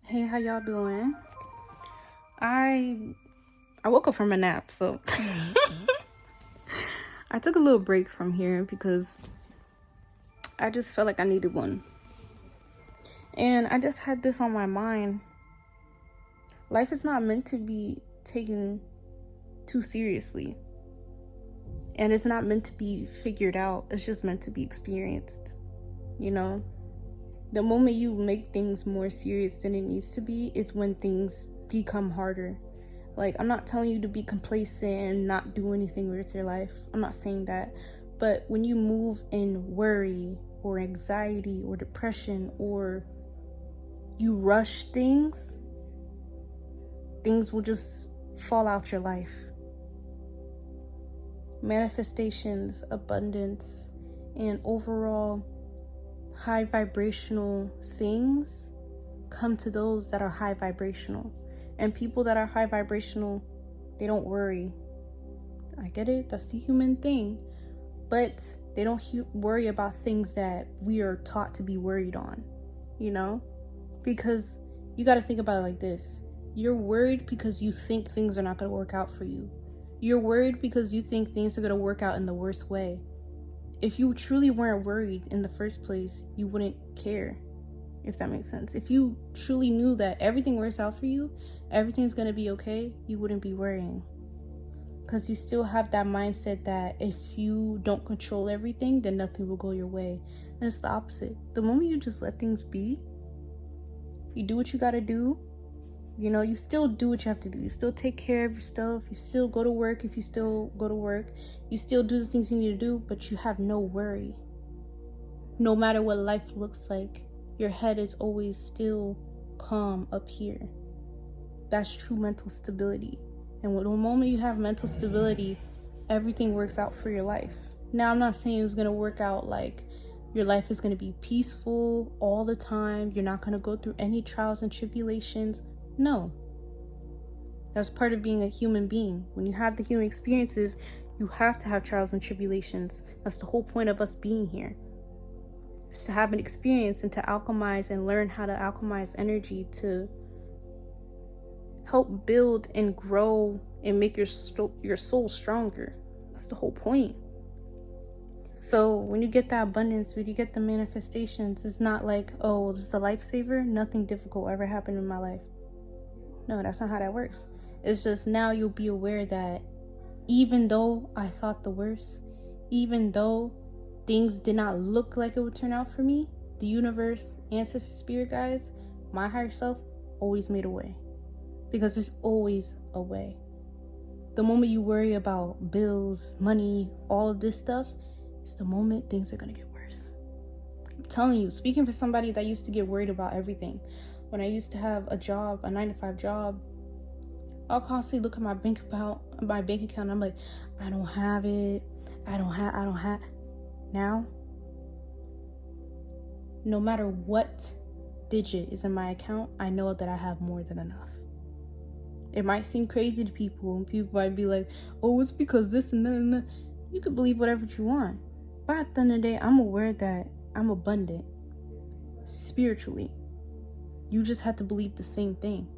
Hey, how y'all doing? I woke up from a nap, so I took a little break from here because I just felt like I needed one. And I just had this on my mind. Life is not meant to be taken too seriously. And it's not meant to be figured out. It's just meant to be experienced. You know? The moment you make things more serious than it needs to be is when things become harder. Like, I'm not telling you to be complacent and not do anything with your life. I'm not saying that. But when you move in worry or anxiety or depression, or you rush things, things will just fall out your life. Manifestations, abundance, and overall high vibrational things come to those that are high vibrational. And people that are high vibrational, they don't worry. I get it, that's the human thing. But they don't worry about things that we are taught to be worried on, you know? Because you got to think about it like this. You're worried because you think things are not going to work out for you. You're worried because you think things are going to work out in the worst way. If you truly weren't worried in the first place, you wouldn't care, if that makes sense. If you truly knew that everything works out for you, everything's going to be okay, you wouldn't be worrying. Because you still have that mindset that if you don't control everything, then nothing will go your way. And it's the opposite. The moment you just let things be, you do what you got to do. You know, you still do what you have to do. You still take care of your stuff. You still go to work if you still go to work. You still do the things you need to do, but you have no worry. No matter what life looks like, your head is always still calm up here. That's true mental stability. And the moment you have mental stability, everything works out for your life. Now, I'm not saying it's going to work out like your life is going to be peaceful all the time. You're not going to go through any trials and tribulations. No. That's part of being a human being. When you have the human experiences, you have to have trials and tribulations. That's the whole point of us being here. It's to have an experience and to alchemize and learn how to alchemize energy to help build and grow and make your soul stronger. That's the whole point. So when you get that abundance, when you get the manifestations, it's not like, oh, this is a lifesaver. Nothing difficult ever happened in my life. No, that's not how that works. It's just now you'll be aware that even though I thought the worst, even though things did not look like it would turn out for me, the universe, ancestors, spirit guides, my higher self always made a way. Because there's always a way. The moment you worry about bills, money, all of this stuff, it's the moment things are going to get worse. I'm telling you, speaking for somebody that used to get worried about everything. When I used to have a job, a 9-to-5 job, I'll constantly look at my bank account, and I'm like, I don't have it. I don't have. Now, no matter what digit is in my account, I know that I have more than enough. It might seem crazy to people, and people might be like, oh, it's because this and that and that. You can believe whatever you want. But at the end of the day, I'm aware that I'm abundant spiritually. You just have to believe the same thing.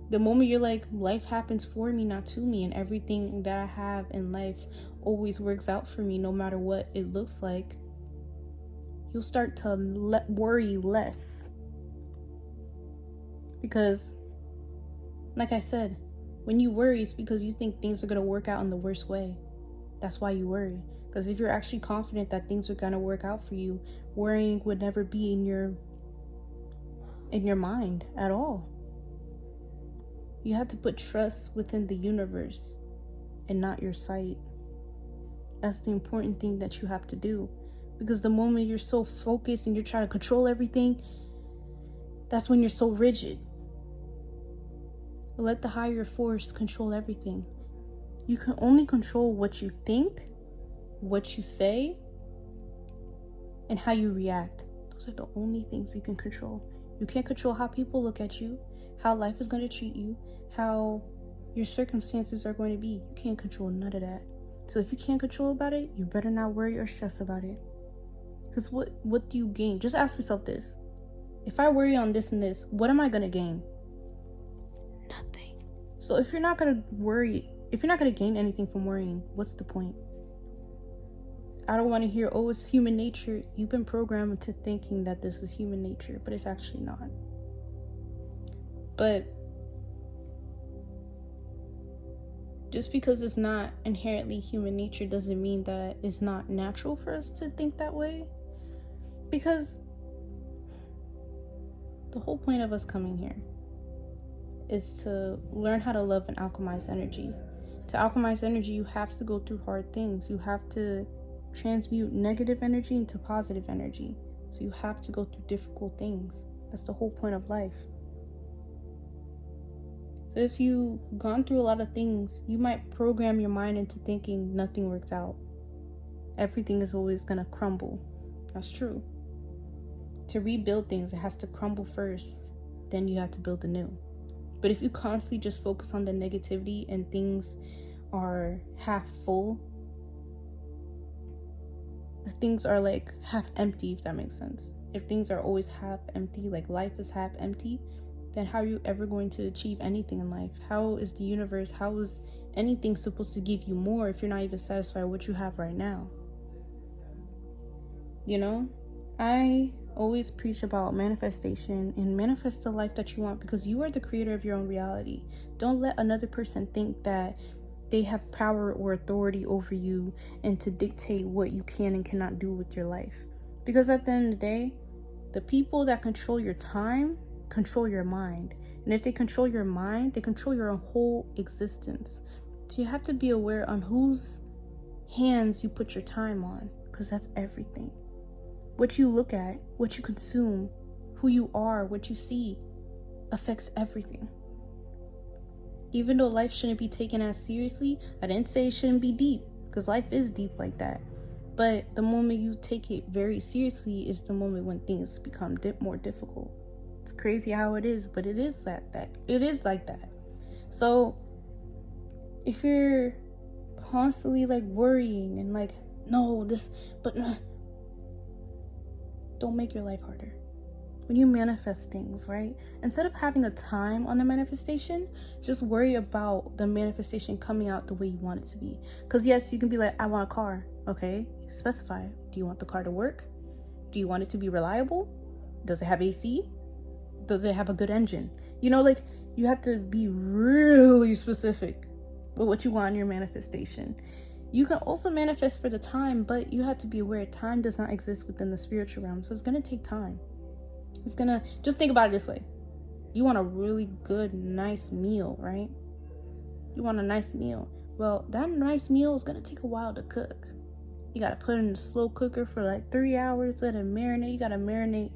The moment you're like, life happens for me, not to me, and everything that I have in life always works out for me no matter what it looks like, you'll start to worry less. Because, like I said, when you worry, it's because you think things are going to work out in the worst way. That's why you worry. Because if you're actually confident that things are going to work out for you, worrying would never be in your mind at all. You have to put trust within the universe and not your sight. That's the important thing that you have to do. Because the moment you're so focused and you're trying to control everything, that's when you're so rigid. Let the higher force control everything. You can only control what you think, what you say, and how you react. Those are the only things you can control. You can't control how people look at you, how life is going to treat you, how your circumstances are going to be. You can't control none of that. So if you can't control about it, you better not worry or stress about it. Because what do you gain? Just ask yourself this. If I worry on this and this, what am I going to gain? Nothing. So if you're not going to worry, if you're not going to gain anything from worrying, what's the point? I don't want to hear, oh, it's human nature. You've been programmed to thinking that this is human nature, but it's actually not. But just because it's not inherently human nature doesn't mean that it's not natural for us to think that way. Because the whole point of us coming here is to learn how to love and alchemize energy. To alchemize energy, you have to go through hard things. You have to transmute negative energy into positive energy. So you have to go through difficult things. That's the whole point of life. So if you've gone through a lot of things, you might program your mind into thinking nothing works out. Everything is always going to crumble. That's true. To rebuild things, it has to crumble first. Then you have to build anew. But if you constantly just focus on the negativity and things are half full, things are like half empty, if that makes sense. If things are always half empty, like life is half empty, then how are you ever going to achieve anything in life? How is the universe, how is anything supposed to give you more if you're not even satisfied with what you have right now? You know, I always preach about manifestation and manifest the life that you want, because you are the creator of your own reality. Don't let another person think that they have power or authority over you and to dictate what you can and cannot do with your life. Because at the end of the day, the people that control your time control your mind. And if they control your mind, they control your whole existence. So you have to be aware on whose hands you put your time on, because that's everything. What you look at, what you consume, who you are, what you see affects everything. Even though life shouldn't be taken as seriously, I didn't say it shouldn't be deep, because life is deep like that. But the moment you take it very seriously is the moment when things become more difficult. It's crazy how it is, but it is like that. It is like that. So if you're constantly like worrying and like, no, this, but don't make your life harder. When you manifest things, right? Instead of having a time on the manifestation, just worry about the manifestation coming out the way you want it to be. Because yes, you can be like, I want a car. Okay, specify. Do you want the car to work? Do you want it to be reliable? Does it have AC? Does it have a good engine? You know, like, you have to be really specific with what you want in your manifestation. You can also manifest for the time, but you have to be aware time does not exist within the spiritual realm. So it's going to take time. It's going to, just think about it this way. You want a really good, nice meal, right? You want a nice meal. Well, that nice meal is going to take a while to cook. You got to put it in the slow cooker for like 3 hours, let it marinate. You got to marinate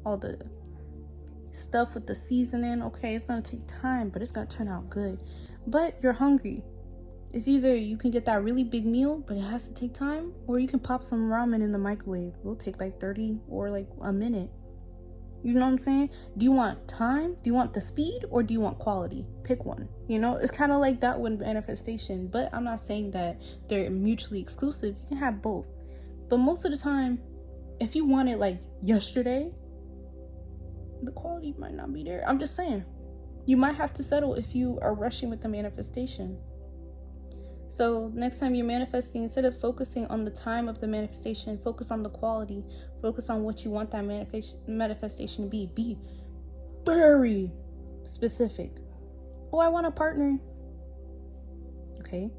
all the stuff with the seasoning. Okay, it's going to take time, but it's going to turn out good. But you're hungry. It's either you can get that really big meal, but it has to take time, or you can pop some ramen in the microwave. It'll take like 30 or like a minute. You know what I'm saying? Do you want time? Do you want the speed, or do you want quality? Pick one. You know, it's kind of like that with manifestation, but I'm not saying that they're mutually exclusive. You can have both. But most of the time, if you want it like yesterday, the quality might not be there. I'm just saying. You might have to settle if you are rushing with the manifestation. So next time you're manifesting, instead of focusing on the time of the manifestation, focus on the quality. Focus on what you want that manifestation to be. Be very specific. Oh, I want a partner. Okay.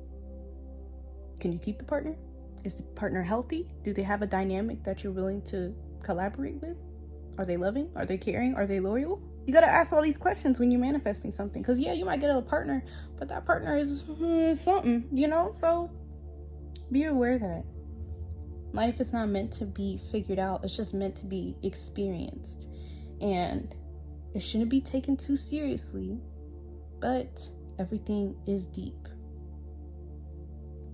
Can you keep the partner? Is the partner healthy? Do they have a dynamic that you're willing to collaborate with? Are they loving? Are they caring? Are they loyal? You got to ask all these questions when you're manifesting something. Because, yeah, you might get a partner, but that partner is something, you know? So be aware that life is not meant to be figured out. It's just meant to be experienced. And it shouldn't be taken too seriously, but everything is deep.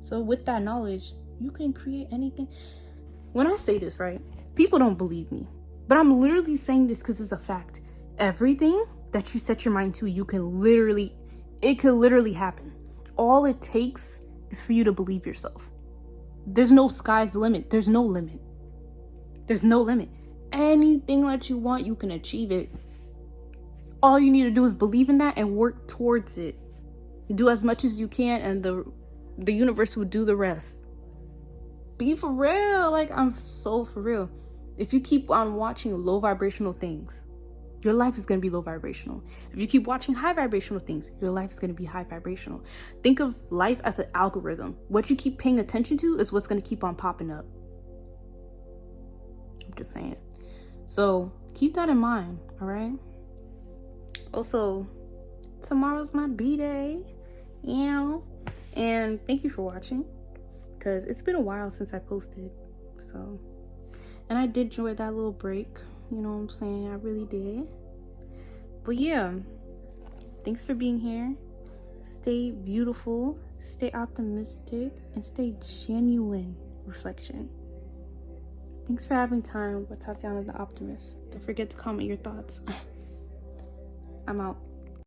So with that knowledge, you can create anything. When I say this, right, people don't believe me. But I'm literally saying this because it's a fact. Everything that you set your mind to, it can literally happen. All it takes is for you to believe yourself. There's no sky's limit. There's no limit. There's no limit. anything that you want, you can achieve it. All you need to do is believe in that and work towards it. Do as much as you can, and the universe will do the rest. Be for real. Like, I'm so for real. If you keep on watching low vibrational things, your life is going to be low vibrational. If you keep watching high vibrational things, your life is going to be high vibrational. Think of life as an algorithm. What you keep paying attention to is what's going to keep on popping up. I'm just saying. So keep that in mind, all right? Also, tomorrow's my B-day. Yeah. And thank you for watching, because it's been a while since I posted. So, and I did enjoy that little break. You know what I'm saying? I really did. But yeah, thanks for being here. Stay beautiful, stay optimistic, and stay genuine. Reflection. Thanks for having time with Tatiana the Optimist. Don't forget to comment your thoughts. I'm out.